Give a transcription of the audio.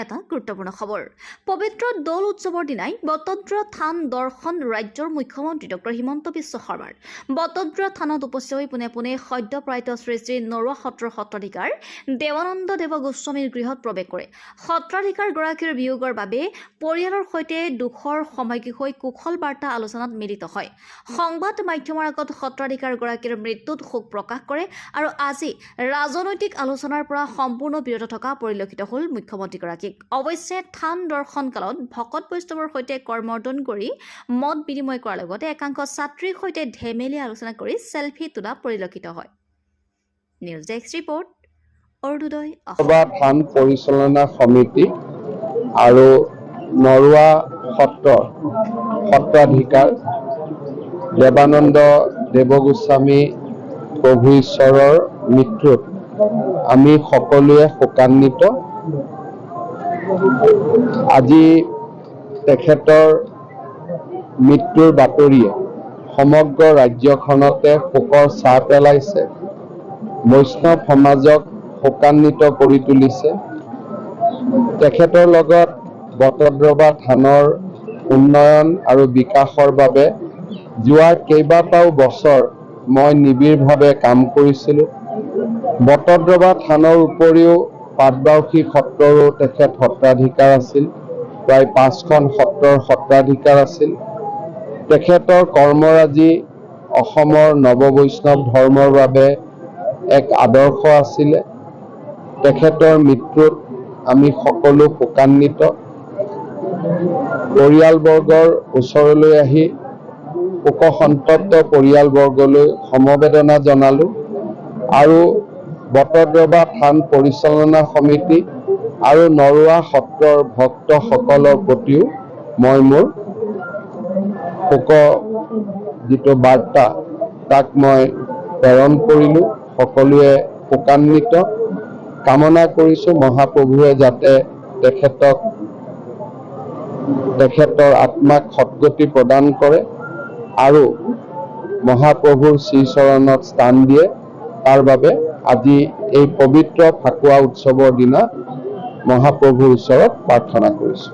এটা গুৰুত্বপূৰ্ণ খবৰ। পবিত্ৰ দৌল উৎসৱৰ দিনাই বটদ্ৰৱা থান দৰ্শন ৰাজ্যৰ মুখ্যমন্ত্ৰী ডক্টৰ হিমন্ত বিশ্ব শৰ্মাৰ বটদ্ৰৱা থানত উপস্থিত হৈ পোনে পোনে সদ্যপ্ৰয়াত শ্ৰী শ্ৰী নৰুৱা সত্ৰৰ সত্ৰাধিকাৰ দেৱানন্দ দেৱ গোস্বামীৰ গৃহত প্ৰৱেশ কৰে। সত্ৰাধিকাৰগৰাকীৰ বিয়োগৰ বাবে পৰিয়ালৰ সৈতে দুখৰ সময়কী হৈ কুশল বাৰ্তা আলোচনাত মিলিত হয়। সংবাদ মাধ্যমৰ আগত সত্ৰাধিকাৰগৰাকীৰ মৃত্যুত শোক প্ৰকাশ কৰে আৰু আজি ৰাজনৈতিক আলোচনাৰ পৰা সম্পূৰ্ণ বিৰত থকা পৰিলক্ষিত হ'ল মুখ্যমন্ত্ৰীগৰাকীক। অৱশ্যে থান দৰ্শন কালত ভকত বৈষ্ণৱৰ সৈতে কৰমৰ্দন কৰি মত বিনিময় কৰাৰ লগতে একাংশ ছাত্ৰীৰ সৈতে ধেমেলি আলোচনা কৰি চেলফি তোলা পৰিলক্ষিত হয়। News desk report, Arunodoi Assam. থান পৰিচালনা সমিতি আৰু নৰুৱা সত্ৰৰ সত্ৰাধিকাৰ দেৱানন্দ দেৱগোস্বামী প্ৰভু ঈশ্বৰৰ মৃত্যুত আমি সকলোৱে শোকান্বিত। আজি তেখেতৰ মৃত্যুৰ বাতৰিয়ে সমগ্ৰ ৰাজ্যখনতে শোকৰ ছাঁ পেলাইছে, বৈষ্ণৱ সমাজক শোকান্বিত কৰি তুলিছে। তেখেতৰ লগত বটদ্ৰৱা থানৰ উন্নয়ন আৰু বিকাশৰ বাবে যোৱা কেইবাটাও বছৰ মই নিবিড়ভাৱে কাম কৰিছিলোঁ। বটদ্ৰৱা থানৰ উপৰিও পাটবাউসী সত্ৰৰো তেখেত সত্ৰাধিকাৰ আছিল, প্ৰায় 5খন সত্ৰৰ সত্ৰাধিকাৰ আছিল। তেখেতৰ কৰ্মৰাজি অসমৰ নৱবৈষ্ণৱ ধৰ্মৰ বাবে এক আদৰ্শ আছিলে। তেখেতৰ মৃত্যুত আমি সকলো শোকান্বিত। পৰিয়ালবৰ্গৰ ওচৰলৈ আহি শোকসন্তপ্ত পৰিয়ালবৰ্গলৈ সমবেদনা জনালোঁ আৰু বটদ্ৰৱা থান পৰিচালনা সমিতি আৰু নৰুৱা সত্ৰৰ ভক্তসকলৰ প্ৰতিও মই মোৰ শোক যিটো বাৰ্তা তাক মই প্ৰেৰণ কৰিলোঁ। সকলোৱে শোকান্বিত। কামনা কৰিছোঁ মহাপ্ৰভুৱে যাতে তেখেতৰ আত্মাক সদ্গতি প্ৰদান কৰে আৰু মহাপ্ৰভুৰ শ্ৰীচৰণত স্থান দিয়ে। তাৰ বাবে আজি এই পবিত্ৰ ফাকুৱা উৎসৱৰ দিনা মহাপ্ৰভুৰ ওচৰত প্ৰাৰ্থনা কৰিছোঁ।